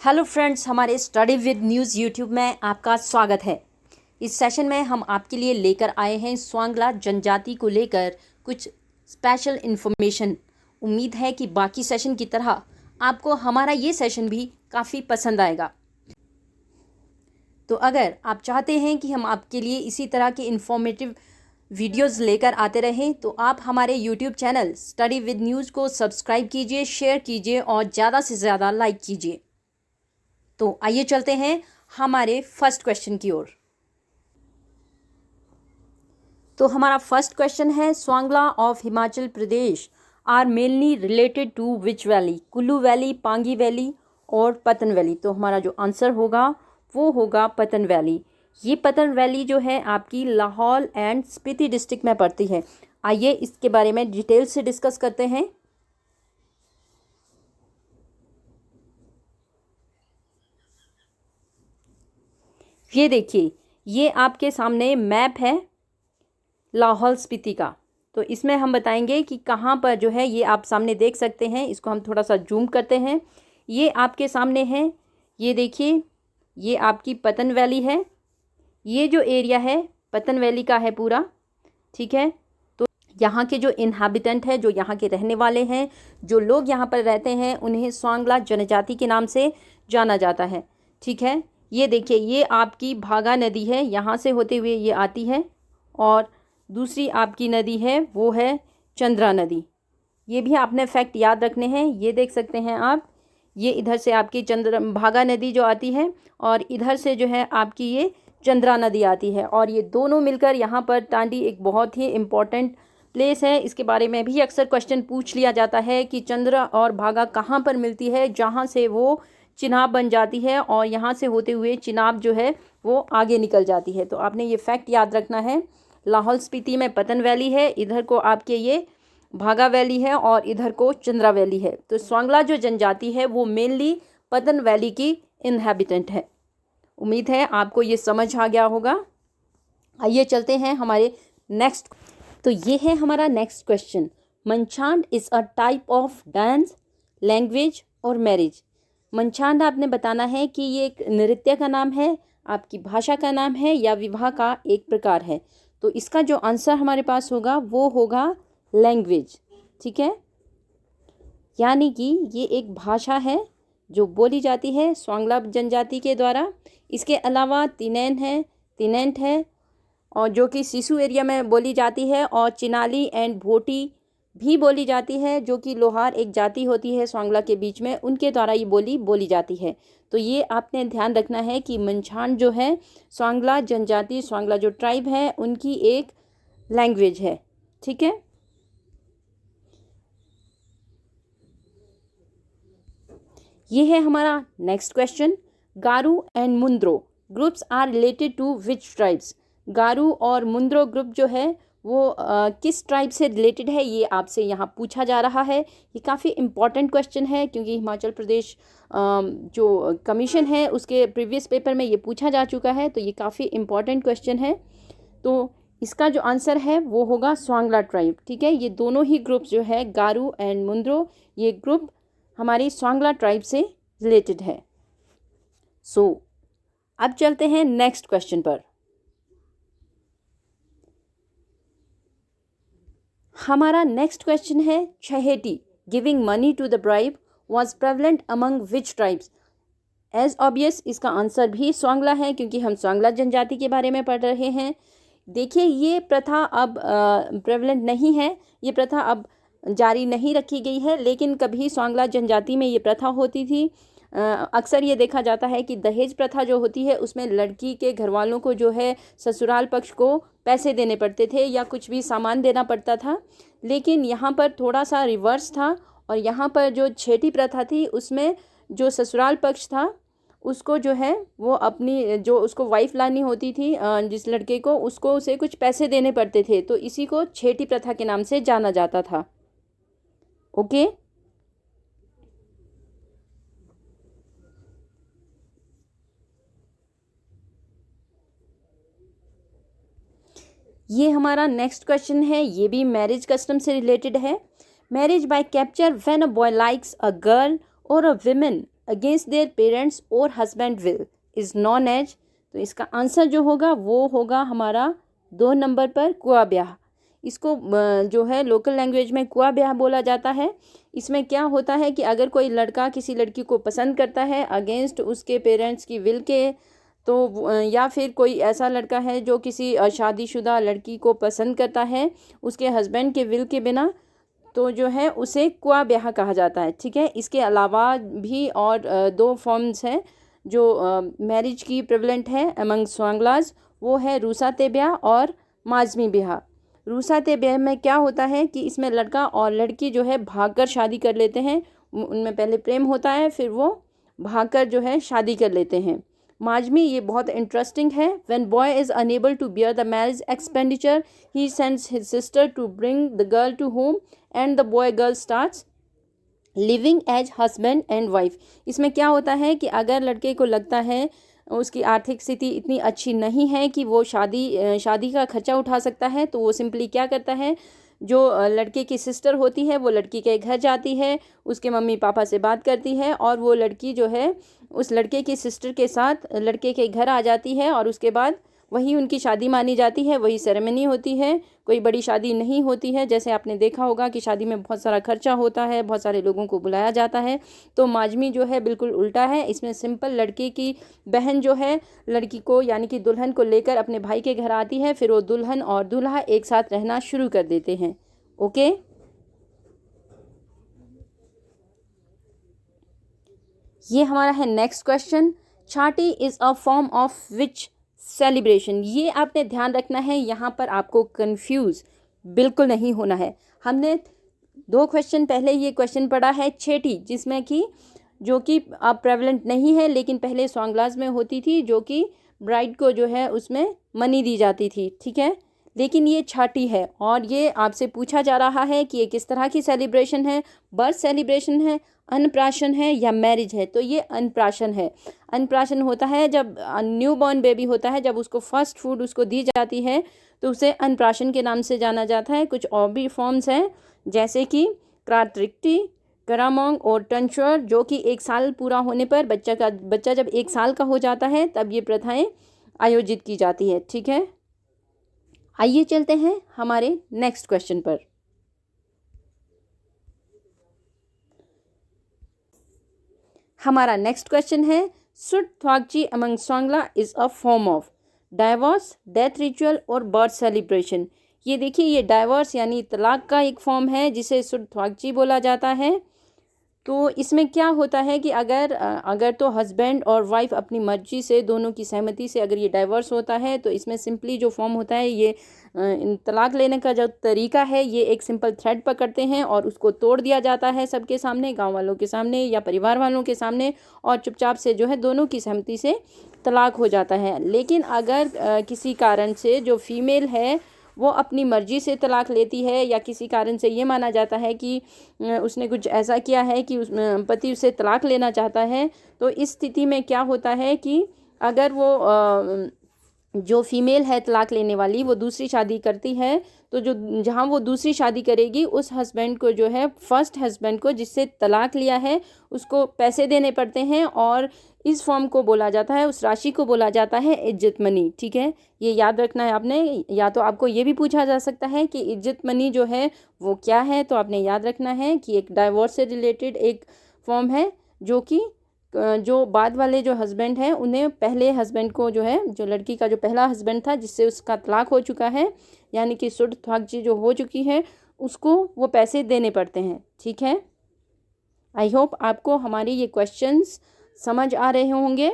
Hello friends, हमारे study with news YouTube में आपका स्वागत है। इस सेशन में हम आपके लिए लेकर आए हैं स्वांगला जनजाति को लेकर कुछ स्पेशल इन्फॉर्मेशन। उम्मीद है कि बाकी सेशन की तरह आपको हमारा ये सेशन भी काफ़ी पसंद आएगा। तो अगर आप चाहते हैं कि हम आपके लिए इसी तरह के इन्फॉर्मेटिव वीडियोज़ लेकर आते रहें तो आप हमारे YouTube channel study with news को सब्सक्राइब कीजिए, शेयर कीजिए और ज़्यादा से ज़्यादा लाइक कीजिए। तो आइए चलते हैं हमारे फर्स्ट क्वेश्चन की ओर। तो हमारा फर्स्ट क्वेश्चन है, Swangla of Himachal Pradesh are mainly related to which valley? Kullu valley, Pangi valley और पतन वैली। तो हमारा जो आंसर होगा वो होगा पतन वैली। ये पतन वैली जो है आपकी लाहौल एंड स्पीति डिस्ट्रिक्ट में पड़ती है। आइए इसके बारे में डिटेल से डिस्कस करते हैं। ये देखिए, ये आपके सामने मैप है लाहौल स्पीति का। तो इसमें हम बताएंगे कि कहाँ पर जो है, ये आप सामने देख सकते हैं। इसको हम थोड़ा सा जूम करते हैं। ये आपके सामने है, ये देखिए, ये आपकी पतन वैली है। ये जो एरिया है पतन वैली का है पूरा, ठीक है। तो यहाँ के जो इन्हाबिटेंट है, जो यहाँ के रहने वाले हैं, जो लोग यहाँ पर रहते हैं, उन्हें स्वांगला जनजाति के नाम से जाना जाता है, ठीक है। ये देखिए, ये आपकी भागा नदी है, यहाँ से होते हुए ये आती है और दूसरी आपकी नदी है वो है चंद्रा नदी। ये भी आपने फैक्ट याद रखने हैं। ये देख सकते हैं आप, ये इधर से आपकी भागा नदी जो आती है और इधर से जो है आपकी ये चंद्रा नदी आती है और ये दोनों मिलकर यहाँ पर टांडी एक बहुत ही इम्पॉर्टेंट प्लेस है। इसके बारे में भी अक्सर क्वेश्चन पूछ लिया जाता है कि चंद्रा और भागा कहाँ पर मिलती है, जहाँ से वो चिनाब बन जाती है और यहाँ से होते हुए चिनाब जो है वो आगे निकल जाती है। तो आपने ये फैक्ट याद रखना है। लाहौल स्पीति में पतन वैली है, इधर को आपके ये भागा वैली है और इधर को चंद्रा वैली है। तो स्वांगला जो जनजाति है वो मेनली पतन वैली की इनहैबिटेंट है। उम्मीद है आपको ये समझ आ गया होगा। आइए चलते हैं हमारे नेक्स्ट। तो ये है हमारा next question. Manchand is a type of dance, language और मैरिज। मनचांद आपने बताना है कि ये एक नृत्य का नाम है, आपकी भाषा का नाम है या विवाह का एक प्रकार है। तो इसका जो आंसर हमारे पास होगा वो होगा लैंग्वेज, ठीक है। यानी कि ये एक भाषा है जो बोली जाती है स्वांगला जनजाति के द्वारा। इसके अलावा तिनेंट है और जो कि सिसु एरिया में बोली जाती है, और चिनाली एंड भोटी भी बोली जाती है, जो कि लोहार एक जाति होती है स्वांगला के बीच में, उनके द्वारा ये बोली जाती है। तो ये आपने ध्यान रखना है कि मनचांद जो है स्वांगला जनजाति, स्वांगला जो ट्राइब है, उनकी एक लैंग्वेज है, ठीक है। ये है हमारा next question. Garu and Mundro groups are related to which tribes? Garu और मुंद्रो ग्रुप जो है वो किस ट्राइब से रिलेटेड है, ये आपसे यहाँ पूछा जा रहा है। ये काफ़ी इम्पॉर्टेंट क्वेश्चन है क्योंकि हिमाचल प्रदेश जो कमीशन है उसके प्रीवियस पेपर में ये पूछा जा चुका है। तो ये काफ़ी इम्पॉर्टेंट क्वेश्चन है। तो इसका जो आंसर है वो होगा स्वांगला ट्राइब, ठीक है। ये दोनों ही ग्रुप जो है गारू एंड मुंद्रो, ये ग्रुप हमारी स्वांगला ट्राइब से रिलेटेड है। अब चलते हैं नेक्स्ट क्वेश्चन पर। हमारा नेक्स्ट क्वेश्चन है, Chaheti giving money to the bribe was prevalent among which tribes? As obvious इसका आंसर भी स्वांगला है क्योंकि हम स्वांगला जनजाति के बारे में पढ़ रहे हैं। देखिए, ये प्रथा अब प्रेवलेंट नहीं है, ये प्रथा अब जारी नहीं रखी गई है, लेकिन कभी स्वांगला जनजाति में ये प्रथा होती थी। अक्सर ये देखा जाता है कि दहेज प्रथा जो होती है उसमें लड़की के घर वालों को जो है ससुराल पक्ष को पैसे देने पड़ते थे या कुछ भी सामान देना पड़ता था। लेकिन यहाँ पर थोड़ा सा रिवर्स था और यहाँ पर जो छेटी प्रथा थी उसमें जो ससुराल पक्ष था उसको जो है वो अपनी जो उसको वाइफ लानी होती थी, जिस लड़के को, उसको उसे कुछ पैसे देने पड़ते थे। तो इसी को छेटी प्रथा के नाम से जाना जाता था। ओके, ये हमारा नेक्स्ट क्वेश्चन है। ये भी मैरिज कस्टम से रिलेटेड है। Marriage by capture when a boy likes a girl और a women against their parents और husband will is known as, तो इसका आंसर जो होगा वो होगा हमारा 2 नंबर पर कुआ ब्याह। इसको जो है लोकल लैंग्वेज में कुआ ब्याह बोला जाता है। इसमें क्या होता है कि अगर कोई लड़का किसी लड़की को पसंद करता है अगेंस्ट उसके पेरेंट्स की विल के, तो या फिर कोई ऐसा लड़का है जो किसी शादीशुदा लड़की को पसंद करता है उसके हस्बैंड के विल के बिना, तो जो है उसे कुआ ब्याह कहा जाता है। ठीक है, इसके अलावा भी और 2 फॉर्म्स हैं जो मैरिज की प्रेवलेंट है अमंग स्वांगलाज, वो है रूसाते ब्याह और माजमी ब्याह। रूसाते ब्याह में क्या होता है कि इसमें लड़का और लड़की जो है भागकर शादी कर लेते हैं, उनमें पहले प्रेम होता है फिर वो भागकर जो है शादी कर लेते हैं। माजमी ये बहुत इंटरेस्टिंग है। When boy is unable to bear the marriage expenditure he sends his sister to bring the girl to home and the boy girl starts living as husband and wife. इसमें क्या होता है कि अगर लड़के को लगता है उसकी आर्थिक स्थिति इतनी अच्छी नहीं है कि वो शादी का खर्चा उठा सकता है, तो वो सिंपली क्या करता है, जो लड़के की सिस्टर होती है वो लड़की के घर जाती है, उसके मम्मी पापा से बात करती है और वो लड़की जो है उस लड़के की सिस्टर के साथ लड़के के घर आ जाती है और उसके बाद वही उनकी शादी मानी जाती है, वही सेरेमनी होती है। कोई बड़ी शादी नहीं होती है, जैसे आपने देखा होगा कि शादी में बहुत सारा खर्चा होता है, बहुत सारे लोगों को बुलाया जाता है। तो माजमी जो है बिल्कुल उल्टा है। इसमें सिंपल लड़के की बहन जो है लड़की को यानी कि दुल्हन को लेकर अपने भाई के घर आती है, फिर वो दुल्हन और दूल्हा एक साथ रहना शुरू कर देते हैं। ओके, ये हमारा है नेक्स्ट क्वेश्चन। छाटी is a form of which celebration. ये आपने ध्यान रखना है, यहाँ पर आपको कंफ्यूज बिल्कुल नहीं होना है। हमने 2 क्वेश्चन पहले ये क्वेश्चन पढ़ा है छेटी, जिसमें कि जो कि अब प्रेवलेंट नहीं है लेकिन पहले स्वांगलाज में होती थी, जो कि ब्राइड को जो है उसमें मनी दी जाती थी। ठीक है, लेकिन ये छाटी है और ये आपसे पूछा जा रहा है कि ये किस तरह की सेलिब्रेशन है, बर्थ सेलिब्रेशन है, अन्नप्राशन है या मैरिज है। तो ये अन्नप्राशन है। अन्नप्राशन होता है जब न्यू बॉर्न बेबी होता है, जब उसको फर्स्ट फूड उसको दी जाती है तो उसे अन्नप्राशन के नाम से जाना जाता है। कुछ और भी फॉर्म्स हैं जैसे कि क्रात्रिक्टी, करामोंग और टंचर, जो कि 1 साल पूरा होने पर बच्चा जब 1 साल का हो जाता है तब ये प्रथाएं आयोजित की जाती है। ठीक है, आइए चलते हैं हमारे नेक्स्ट क्वेश्चन पर। हमारा नेक्स्ट क्वेश्चन है Sut Thwakchi among Swangla is a form of divorce, death ritual और बर्थ सेलिब्रेशन। ये देखिए, ये डाइवोर्स यानी तलाक का एक फॉर्म है जिसे सुट थ्वाकची बोला जाता है। तो इसमें क्या होता है कि अगर तो हस्बैंड और वाइफ अपनी मर्जी से, दोनों की सहमति से अगर ये डाइवोर्स होता है, तो इसमें सिंपली जो फॉर्म होता है, ये तलाक लेने का जो तरीका है, ये एक सिंपल थ्रेड पकड़ते हैं और उसको तोड़ दिया जाता है सबके सामने, गांव वालों के सामने या परिवार वालों के सामने, और चुपचाप से जो है दोनों की सहमति से तलाक हो जाता है। लेकिन अगर किसी कारण से जो फीमेल है वो अपनी मर्जी से तलाक लेती है या किसी कारण से ये माना जाता है कि उसने कुछ ऐसा किया है कि पति उससे तलाक लेना चाहता है, तो इस स्थिति में क्या होता है कि अगर वो जो फीमेल है तलाक लेने वाली, वो दूसरी शादी करती है, तो जो जहाँ वो दूसरी शादी करेगी उस हस्बैंड को जो है, फर्स्ट हस्बैंड को जिससे तलाक लिया है, उसको पैसे देने पड़ते हैं और इस फॉर्म को बोला जाता है, उस राशि को बोला जाता है इज्जत मनी। ठीक है, ये याद रखना है आपने। या तो आपको ये भी पूछा जा सकता है कि इज्जत मनी जो है वो क्या है, तो आपने याद रखना है कि एक डाइवोर्स से रिलेटेड एक फॉर्म है, जो कि जो बाद वाले जो हस्बैंड हैं उन्हें पहले हस्बैंड को जो है, जो लड़की का जो पहला हस्बैंड था जिससे उसका तलाक हो चुका है, यानी कि सुट थ्वाकची जो हो चुकी है, उसको वो पैसे देने पड़ते हैं। ठीक है, आई होप आपको हमारे ये क्वेश्चंस समझ आ रहे होंगे।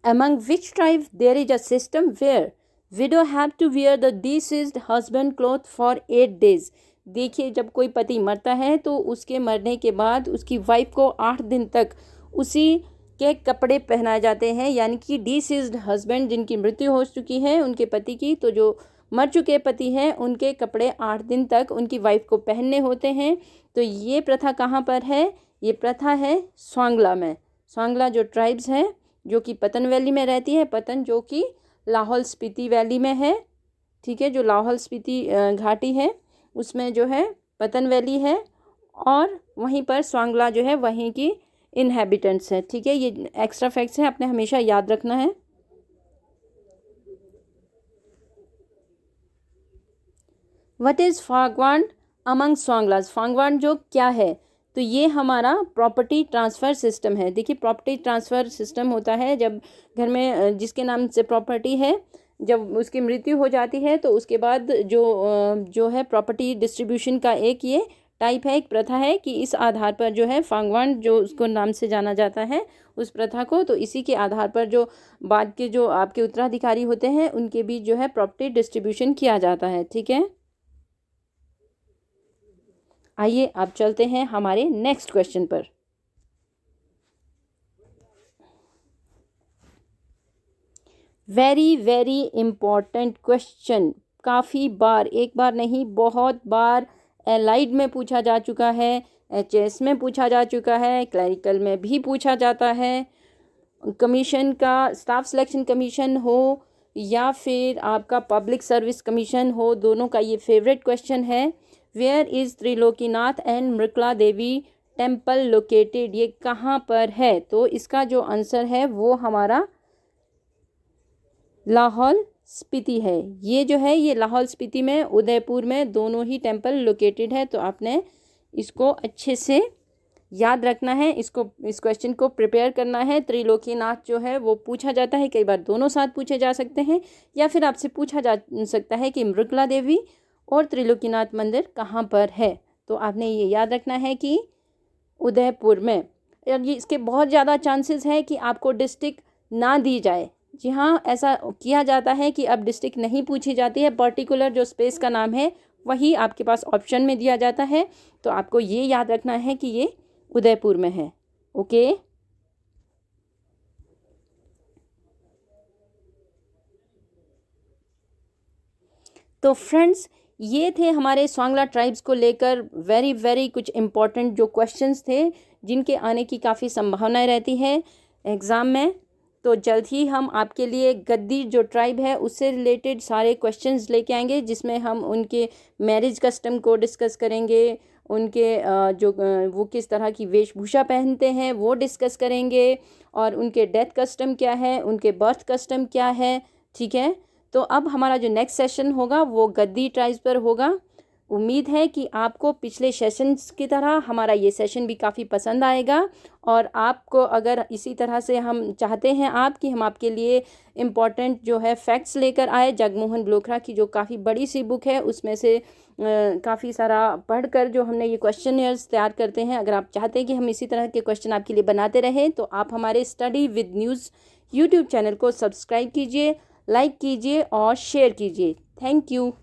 Among which tribe there is a system where widow have to wear the deceased husband cloth for 8 days। देखिए, जब कोई पति मरता है तो उसके मरने के बाद उसकी वाइफ को 8 दिन तक उसी के कपड़े पहनाए जाते हैं, यानी कि डिसीज्ड हस्बैंड जिनकी मृत्यु हो चुकी है उनके पति की, तो जो मर चुके पति हैं उनके कपड़े 8 दिन तक उनकी वाइफ को पहनने होते हैं। तो ये प्रथा कहाँ पर है? ये प्रथा है स्वांगला में। स्वांगला जो ट्राइब्स है जो कि पतन वैली में रहती है, पतन जो कि लाहौल स्पीति वैली में है। ठीक है, जो लाहौल स्पीति घाटी है उसमें जो है पतन वैली है, और वहीं पर स्वांगला जो है वहीं की इनहेबिटेंट्स है। ठीक है, ये एक्स्ट्रा फैक्ट्स हैं, आपने हमेशा याद रखना है। What is Phagwan among Swanglas? Phagwan जो क्या है, तो ये हमारा प्रॉपर्टी ट्रांसफ़र सिस्टम है। देखिए, प्रॉपर्टी ट्रांसफ़र सिस्टम होता है जब घर में जिसके नाम से प्रॉपर्टी है, जब उसकी मृत्यु हो जाती है तो उसके बाद जो है प्रॉपर्टी डिस्ट्रीब्यूशन का एक ये टाइप है, एक प्रथा है कि इस आधार पर जो है फागवान जो उसको नाम से जाना जाता है उस प्रथा को, तो इसी के आधार पर जो बाद के जो आपके उत्तराधिकारी होते हैं उनके बीच जो है प्रॉपर्टी डिस्ट्रीब्यूशन किया जाता है। ठीक है, आइए अब चलते हैं हमारे नेक्स्ट क्वेश्चन पर। वेरी वेरी इम्पॉर्टेंट क्वेश्चन, काफ़ी बार, एक बार नहीं बहुत बार एलाइड में पूछा जा चुका है, एचएस में पूछा जा चुका है, क्लरिकल में भी पूछा जाता है। कमीशन का स्टाफ सिलेक्शन कमीशन हो या फिर आपका पब्लिक सर्विस कमीशन हो, दोनों का ये फेवरेट क्वेश्चन है। Where is Trilokinath and Mrigla Devi temple located? ये कहाँ पर है? तो इसका जो आंसर है वो हमारा लाहौल स्पीति है। ये जो है ये लाहौल स्पीति में, उदयपुर में दोनों ही टेम्पल लोकेटेड है। तो आपने इसको अच्छे से याद रखना है, इसको इस क्वेश्चन को प्रिपेयर करना है। त्रिलोकीनाथ जो है वो पूछा जाता है, कई बार दोनों साथ पूछे जा सकते हैं, या फिर आपसे पूछा जा सकता है कि मृगला देवी और त्रिलोकीनाथ मंदिर कहाँ पर है। तो आपने ये याद रखना है कि उदयपुर में। और ये इसके बहुत ज़्यादा चांसेस है कि आपको डिस्ट्रिक्ट ना दी जाए। जी हाँ, ऐसा किया जाता है कि अब डिस्ट्रिक्ट नहीं पूछी जाती है, पर्टिकुलर जो स्पेस का नाम है वही आपके पास ऑप्शन में दिया जाता है। तो आपको ये याद रखना है कि ये उदयपुर में है। ओके, तो फ्रेंड्स, ये थे हमारे स्वांगला ट्राइब्स को लेकर वेरी वेरी कुछ इम्पोर्टेंट जो क्वेश्चंस थे, जिनके आने की काफ़ी संभावनाएं रहती है एग्ज़ाम में। तो जल्द ही हम आपके लिए गद्दी जो ट्राइब है उससे रिलेटेड सारे क्वेश्चंस लेके आएंगे, जिसमें हम उनके मैरिज कस्टम को डिस्कस करेंगे, उनके वो किस तरह की वेशभूषा पहनते हैं वो डिस्कस करेंगे, और उनके डेथ कस्टम क्या है, उनके बर्थ कस्टम क्या है। ठीक है, तो अब हमारा जो नेक्स्ट सेशन होगा वो गद्दी ट्राइब्स पर होगा। उम्मीद है कि आपको पिछले सेशंस की तरह हमारा ये सेशन भी काफ़ी पसंद आएगा, और आपको अगर इसी तरह से हम चाहते हैं आप कि हम आपके लिए इम्पॉर्टेंट जो है फैक्ट्स लेकर आए, जगमोहन ब्लोखरा की जो काफ़ी बड़ी सी बुक है उसमें से काफ़ी सारा पढ़कर जो हमने ये क्वेश्चनर्स तैयार करते हैं, अगर आप चाहते हैं कि हम इसी तरह के क्वेश्चन आपके लिए बनाते रहें तो आप हमारे study with news YouTube channel को सब्सक्राइब कीजिए, लाइक कीजिए और शेयर कीजिए। Thank you.